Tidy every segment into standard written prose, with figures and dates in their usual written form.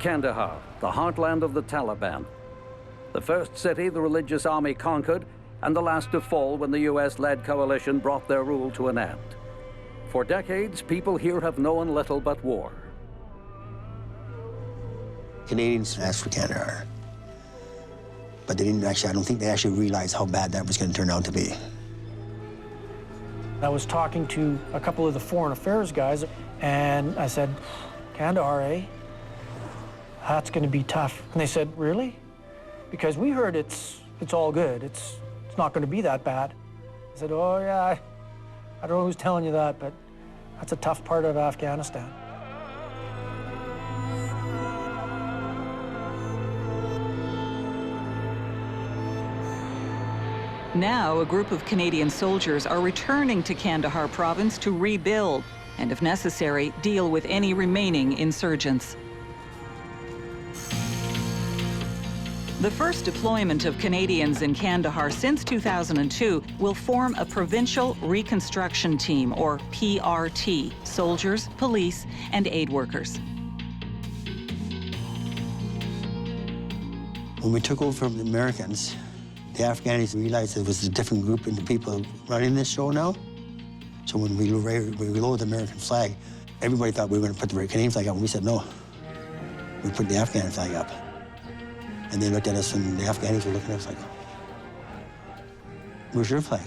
Kandahar, the heartland of the Taliban. The first city the religious army conquered, and the last to fall when the US-led coalition brought their rule to an end. For decades, people here have known little but war. Canadians asked for Kandahar, but they didn't actually, I don't think they actually realized how bad that was going to turn out to be. I was talking to a couple of the foreign affairs guys, and I said, Kandahar, eh? That's going to be tough. And they said, really? Because we heard it's all good. It's not going to be that bad. I said, oh, yeah, I don't know who's telling you that, but that's a tough part of Afghanistan. Now, a group of Canadian soldiers are returning to Kandahar province to rebuild and, if necessary, deal with any remaining insurgents. The first deployment of Canadians in Kandahar since 2002 will form a Provincial Reconstruction Team, or PRT, soldiers, police, and aid workers. When we took over from the Americans, the Afghans realized it was a different group of the people running this show now. So when we lowered the American flag, everybody thought we were going to put the Canadian flag up, and we said no. We put the Afghan flag up. And they looked at us, and the Afghans were looking at us like, where's your flag?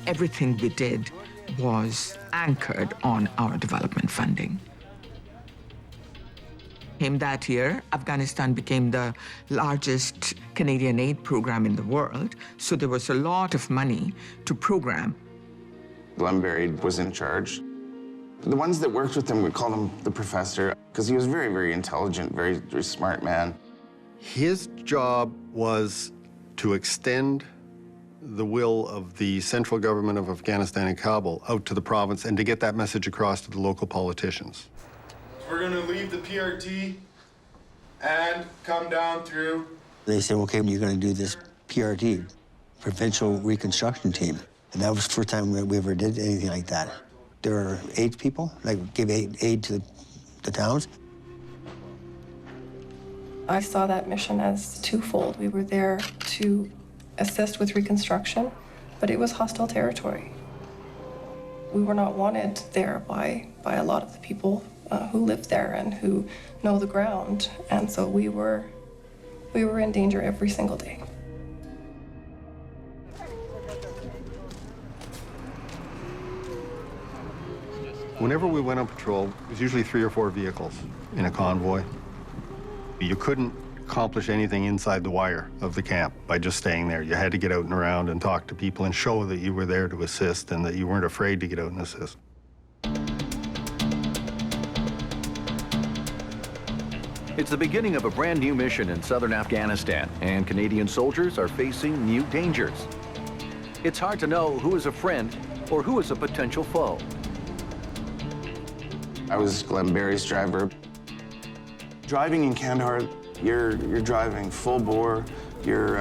Everything we did was anchored on our development funding. In that year, Afghanistan became the largest Canadian aid program in the world, so there was a lot of money to program. Glen Berry was in charge. The ones that worked with him, we called him the professor, because he was very, very intelligent, very, very smart man. His job was to extend the will of the central government of Afghanistan and Kabul out to the province and to get that message across to the local politicians. We're going to leave the PRT and come down through. They said, okay, you're going to do this PRT, Provincial Reconstruction Team. And that was the first time we ever did anything like that. There were aid people, like give aid to the towns. I saw that mission as twofold. We were there to assist with reconstruction, but it was hostile territory. We were not wanted there by a lot of the people who live there and who know the ground, and so we were in danger every single day. Whenever we went on patrol, it was usually 3 or 4 vehicles in a convoy. You couldn't accomplish anything inside the wire of the camp by just staying there. You had to get out and around and talk to people and show that you were there to assist and that you weren't afraid to get out and assist. It's the beginning of a brand new mission in southern Afghanistan, and Canadian soldiers are facing new dangers. It's hard to know who is a friend or who is a potential foe. I was Glen Berry's driver. Driving in Kandahar, you're driving full bore. You're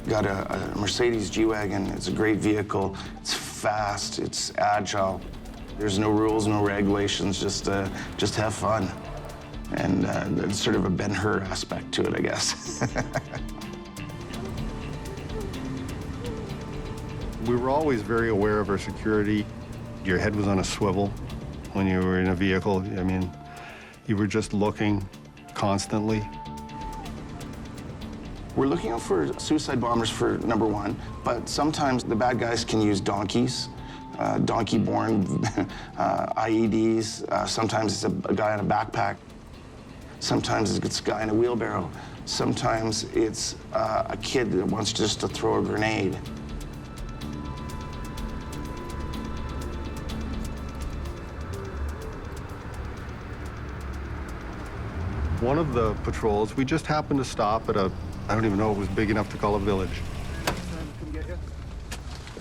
got a Mercedes G-Wagon. It's a great vehicle. It's fast. It's agile. There's no rules, no regulations. Just have fun. And there's sort of a Ben-Hur aspect to it, I guess. We were always very aware of our security. Your head was on a swivel when you were in a vehicle. I mean, you were just looking constantly. We're looking out for suicide bombers for number one, but sometimes the bad guys can use donkeys, donkey-borne IEDs. Sometimes it's a guy in a backpack. Sometimes it's a guy in a wheelbarrow. Sometimes it's a kid that wants just to throw a grenade. One of the patrols, we just happened to stop at a, I don't even know if it was big enough to call a village.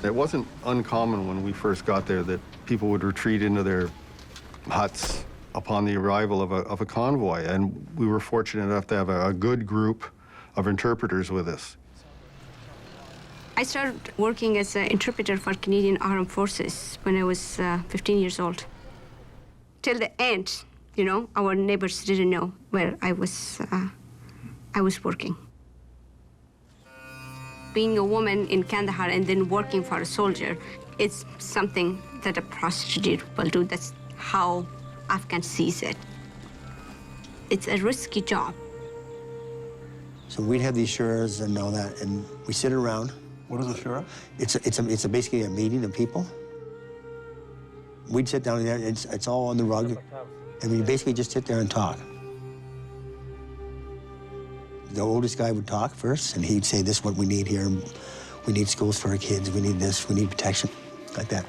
It wasn't uncommon when we first got there that people would retreat into their huts upon the arrival of a convoy, and we were fortunate enough to have a good group of interpreters with us. I started working as an interpreter for Canadian Armed Forces when I was 15 years old. Till the end, you know, our neighbors didn't know where I was working. Being a woman in Kandahar and then working for a soldier, it's something that a prostitute will do. That's how Afghan sees it. It's a risky job. So we'd have these shuras and all that, and we sit around. What is a shura? It's basically a meeting of people. We'd sit down there, and it's all on the rug, and we basically just sit there and talk. The oldest guy would talk first, and he'd say, this is what we need here. We need schools for our kids. We need this. We need protection, like that.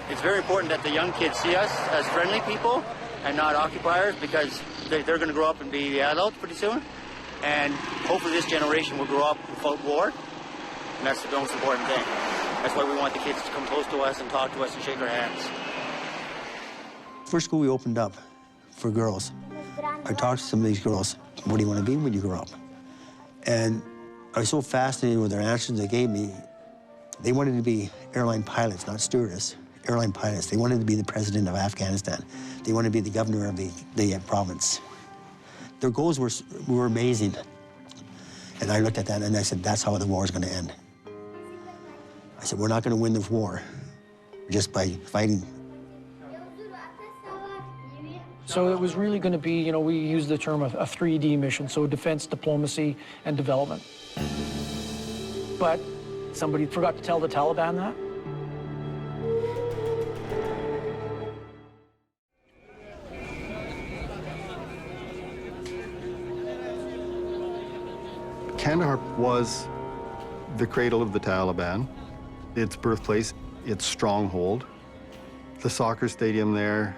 It's very important that the young kids see us as friendly people and not occupiers, because they're going to grow up and be adults pretty soon. And hopefully this generation will grow up without war, and that's the most important thing. That's why we want the kids to come close to us and talk to us and shake our hands. First school we opened up for girls, I talked to some of these girls, what do you want to be when you grow up? And I was so fascinated with their answers they gave me. They wanted to be airline pilots, not stewardess, airline pilots. They wanted to be the president of Afghanistan. They wanted to be the governor of the province. Their goals were amazing. And I looked at that and I said, that's how the war is going to end. I said, we're not going to win this war just by fighting. So it was really going to be, you know, we use the term a 3D mission, so defense, diplomacy, and development. But somebody forgot to tell the Taliban that. Kandahar was the cradle of the Taliban, its birthplace, its stronghold. The soccer stadium there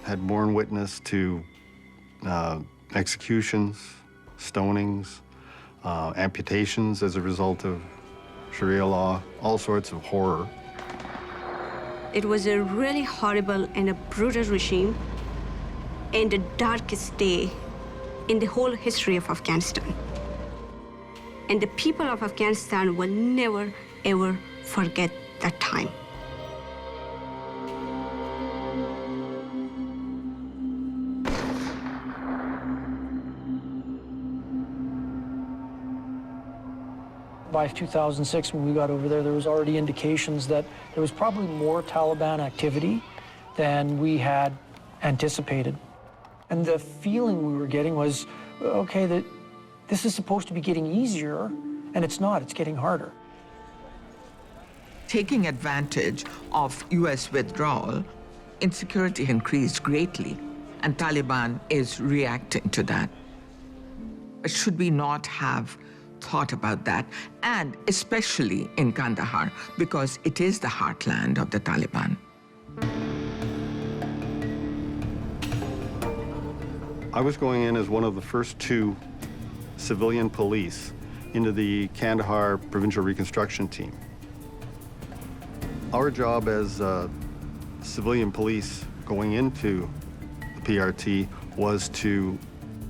had borne witness to executions, stonings, amputations as a result of Sharia law, all sorts of horror. It was a really horrible and a brutal regime and the darkest day in the whole history of Afghanistan. And the people of Afghanistan will never, ever forget that time. By 2006, when we got over there, there was already indications that there was probably more Taliban activity than we had anticipated. And the feeling we were getting was, okay, that this is supposed to be getting easier, and it's not, it's getting harder. Taking advantage of U.S. withdrawal, insecurity increased greatly, and Taliban is reacting to that. Should we not have thought about that, and especially in Kandahar, because it is the heartland of the Taliban? I was going in as one of the first two civilian police into the Kandahar Provincial Reconstruction Team. Our job as civilian police going into the PRT was to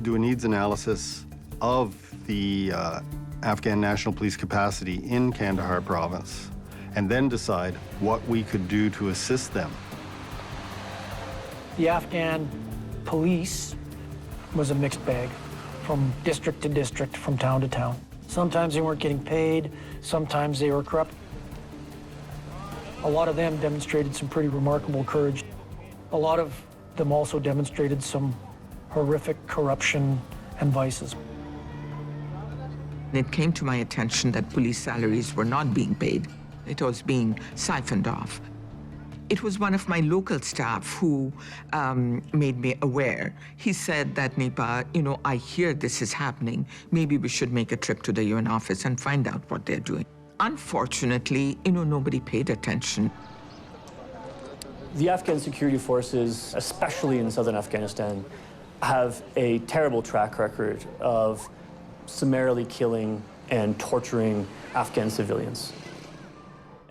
do a needs analysis of the Afghan National Police capacity in Kandahar province, and then decide what we could do to assist them. The Afghan police was a mixed bag, from district to district, from town to town. Sometimes they weren't getting paid, sometimes they were corrupt. A lot of them demonstrated some pretty remarkable courage. A lot of them also demonstrated some horrific corruption and vices. It came to my attention that police salaries were not being paid. It was being siphoned off. It was one of my local staff who made me aware. He said that, Nipa, you know, I hear this is happening. Maybe we should make a trip to the UN office and find out what they're doing. Unfortunately, you know, nobody paid attention. The Afghan security forces, especially in southern Afghanistan, have a terrible track record of summarily killing and torturing Afghan civilians.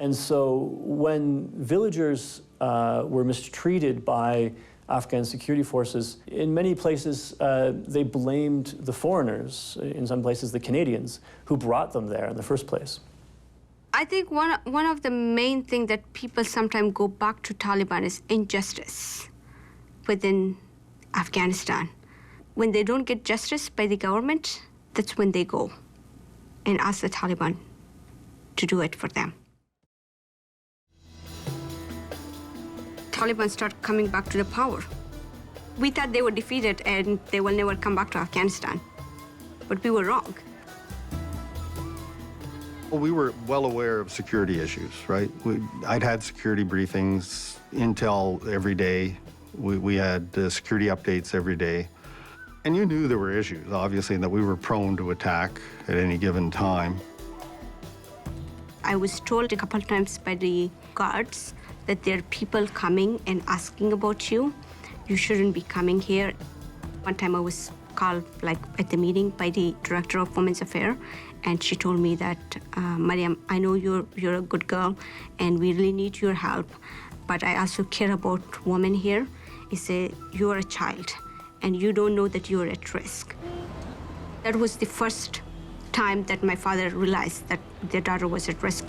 And so when villagers were mistreated by Afghan security forces. In many places, they blamed the foreigners, in some places the Canadians, who brought them there in the first place. I think one of the main things that people sometimes go back to Taliban is injustice within Afghanistan. When they don't get justice by the government, that's when they go and ask the Taliban to do it for them. Taliban start coming back to the power. We thought they were defeated and they will never come back to Afghanistan, but we were wrong. Well, we were well aware of security issues, right? I'd had security briefings, intel every day. We had security updates every day. And you knew there were issues, obviously, and that we were prone to attack at any given time. I was told a couple of times by the guards that there are people coming and asking about you. You shouldn't be coming here. One time I was called, like, at the meeting by the director of Women's Affairs, and she told me that, Maryam, I know you're a good girl, and we really need your help, but I also care about women here. He said, you're a child, and you don't know that you're at risk. That was the first time that my father realized that their daughter was at risk.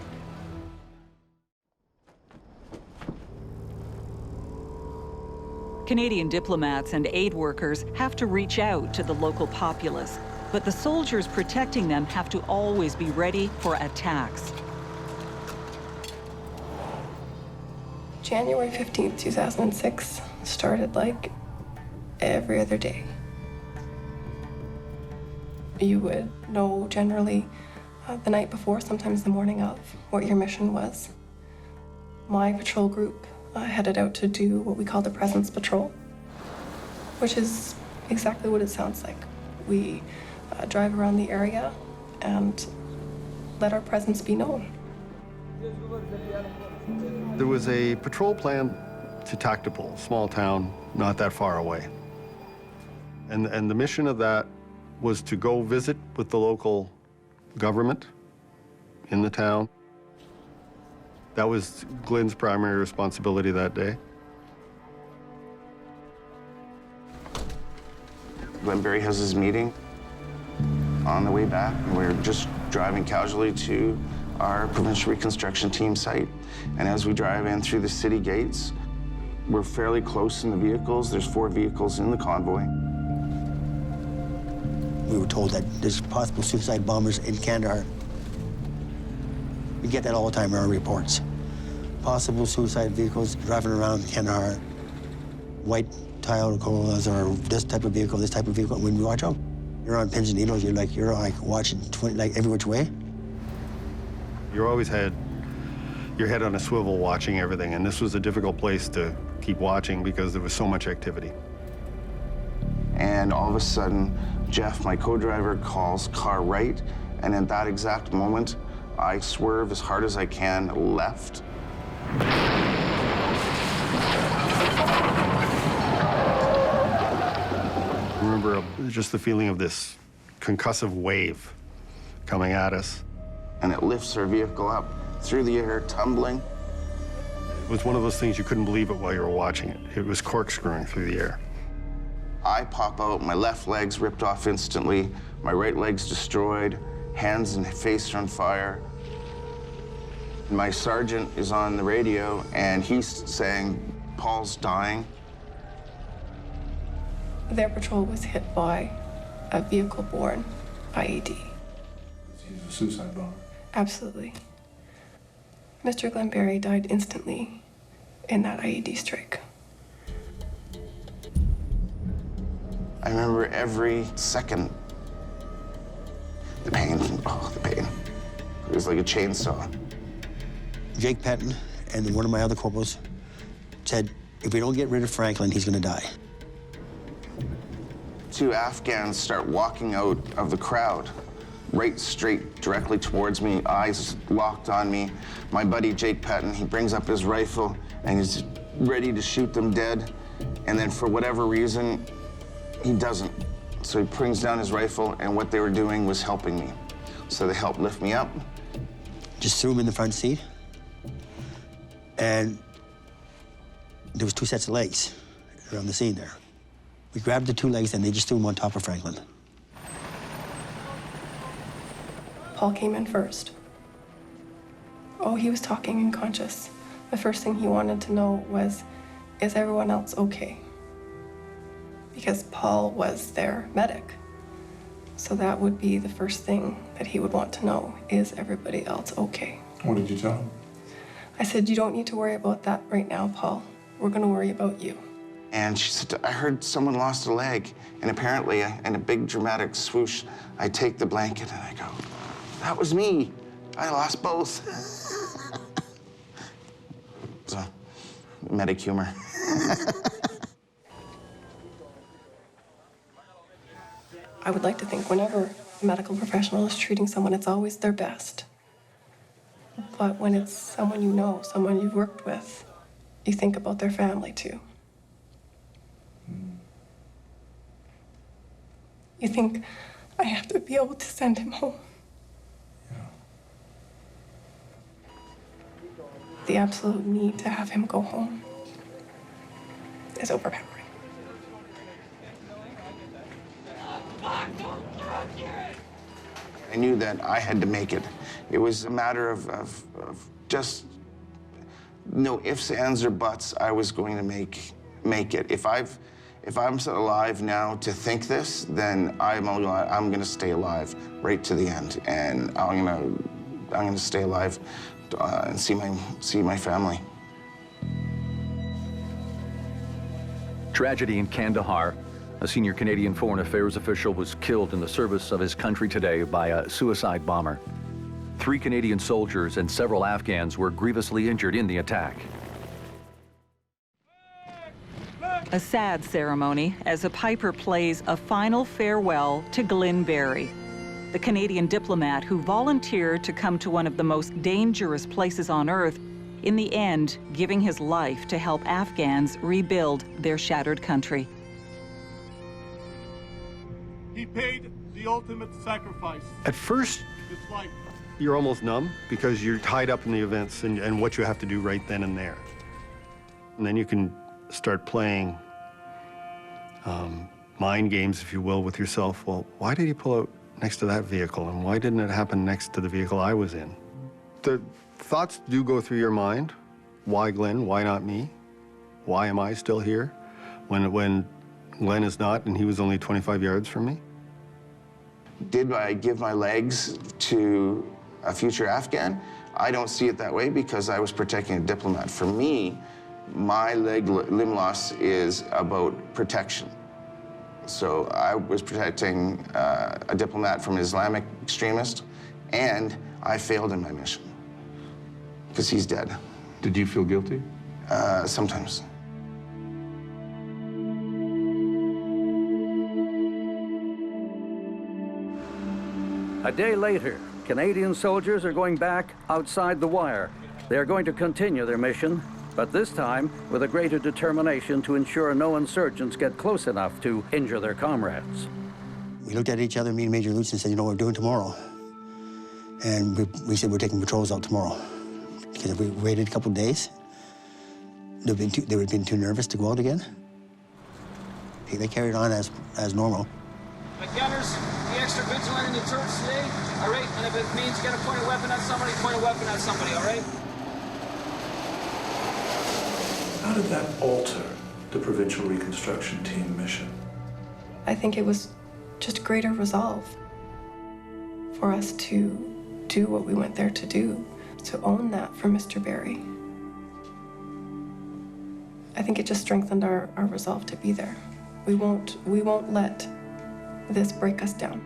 Canadian diplomats and aid workers have to reach out to the local populace, but the soldiers protecting them have to always be ready for attacks. January 15th, 2006 started like every other day. You would know generally the night before, sometimes the morning of, what your mission was. My patrol group headed out to do what we call the presence patrol, which is exactly what it sounds like. We drive around the area and let our presence be known. There was a patrol plan to Tactipol, small town, not that far away. And the mission of that was to go visit with the local government in the town. That was Glen's primary responsibility that day. Glen Berry has his meeting on the way back, and we're just driving casually to our Provincial Reconstruction Team site. And as we drive in through the city gates, we're fairly close in the vehicles. There's 4 vehicles in the convoy. We were told that there's possible suicide bombers in Kandahar. We get that all the time in our reports. Possible suicide vehicles driving around Kandahar, white Toyota Corollas, or this type of vehicle, this type of vehicle. When you watch them, you're on pins and needles. You're like watching like every which way. You always had your head on a swivel watching everything, and this was a difficult place to keep watching because there was so much activity. And all of a sudden, Jeff, my co-driver, calls car right, and at that exact moment, I swerve as hard as I can left. I remember just the feeling of this concussive wave coming at us. And it lifts our vehicle up through the air, tumbling. It was one of those things you couldn't believe it while you were watching it. It was corkscrewing through the air. I pop out, my left leg's ripped off instantly, my right leg's destroyed, hands and face are on fire. My sergeant is on the radio, and he's saying, Paul's dying. Their patrol was hit by a vehicle-borne IED. He's a suicide bomber. Absolutely. Mr. Glen Berry died instantly in that IED strike. I remember every second. The pain, oh, the pain. It was like a chainsaw. Jake Patton and one of my other corporals said, if we don't get rid of Franklin, he's gonna die. 2 Afghans start walking out of the crowd, right straight directly towards me, eyes locked on me. My buddy Jake Patton, he brings up his rifle and he's ready to shoot them dead. And then for whatever reason, he doesn't. So he brings down his rifle, and what they were doing was helping me. So they helped lift me up. Just threw him in the front seat. And there was 2 sets of legs. around the scene there. We grabbed the two legs and they just threw them on top of Franklin. Paul came in first. Oh, he was talking unconscious. The first thing he wanted to know was, is everyone else okay? Because Paul was their medic. So that would be the first thing that he would want to know, is everybody else okay? What did you tell him? I said, you don't need to worry about that right now, Paul. We're gonna worry about you. And she said, I heard someone lost a leg. And apparently, in a big dramatic swoosh, I take the blanket and I go, that was me. I lost both. So, medic humor. I would like to think whenever a medical professional is treating someone, it's always their best. But when it's someone you know, someone you've worked with, you think about their family too. You think, I have to be able to send him home. The absolute need to have him go home is overpowering. I knew that I had to make it. It was a matter of just no ifs, ands, or buts. I was going to make it. If I'm still alive now to think this, then I'm going to stay alive right to the end, and I'm going to stay alive and see my family. Tragedy in Kandahar. A senior Canadian Foreign Affairs official was killed in the service of his country today by a suicide bomber. 3 Canadian soldiers and several Afghans were grievously injured in the attack. A sad ceremony as a piper plays a final farewell to Glen Berry, the Canadian diplomat who volunteered to come to one of the most dangerous places on earth, in the end giving his life to help Afghans rebuild their shattered country. He paid the ultimate sacrifice. At first, His life. you're almost numb because you're tied up in the events and what you have to do right then and there. And then you can start playing mind games, if you will, with yourself. Well, why did he pull out next to that vehicle, and why didn't it happen next to the vehicle I was in? The thoughts do go through your mind. Why Glen? Why not me? Why am I still here when Glen is not, and he was only 25 yards from me? Did I give my legs to a future Afghan? I don't see it that way because I was protecting a diplomat. For me, my limb loss is about protection. So I was protecting a diplomat from an Islamic extremist, and I failed in my mission because he's dead. Did you feel guilty? Sometimes. A day later, Canadian soldiers are going back outside the wire. They are going to continue their mission, but this time with a greater determination to ensure no insurgents get close enough to injure their comrades. We looked at each other, me and Major Lutz, and said, you know what we're doing tomorrow? And we said we're taking patrols out tomorrow. Because if we waited a couple of days, they would have been too nervous to go out again. They carried on as normal. Gunners, be extra vigilant in the church today, all right? And if it means you gotta point a weapon at somebody, point a weapon at somebody, all right? How did that alter the Provincial Reconstruction Team mission? I think it was just greater resolve for us to do what we went there to do, to own that for Mr. Berry. I think it just strengthened our resolve to be there. We won't let this break us down.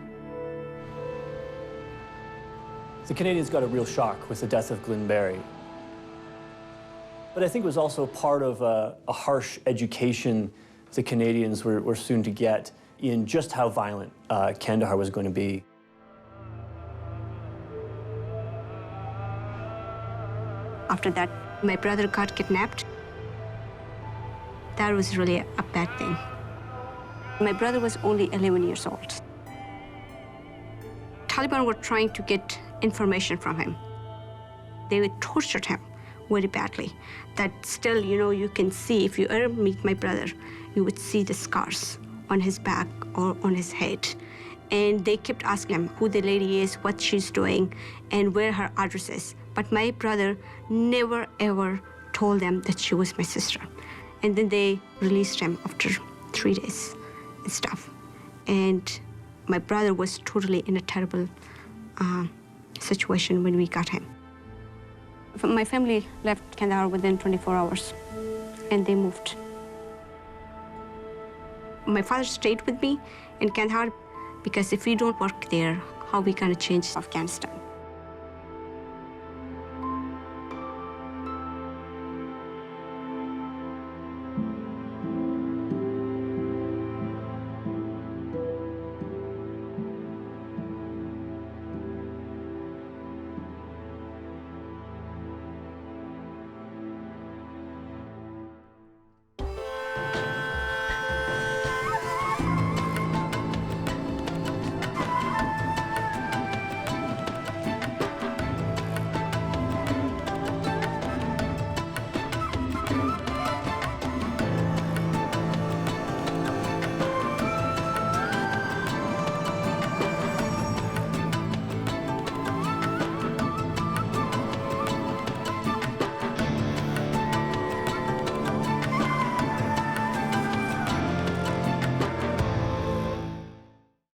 The Canadians got a real shock with the death of Glen Berry. But I think it was also part of a harsh education the Canadians were soon to get in just how violent Kandahar was going to be. After that, my brother got kidnapped. That was really a bad thing. My brother was only 11 years old. Taliban were trying to get information from him. They tortured him very badly. That still, you know, you can see, if you ever meet my brother, you would see the scars on his back or on his head. And they kept asking him who the lady is, what she's doing, and where her address is. But my brother never, ever told them that she was my sister. And then they released him after 3 days and stuff. And my brother was totally in a terrible situation when we got him. My family left Kandahar within 24 hours, and they moved. My father stayed with me in Kandahar because if we don't work there, how are we going to change Afghanistan?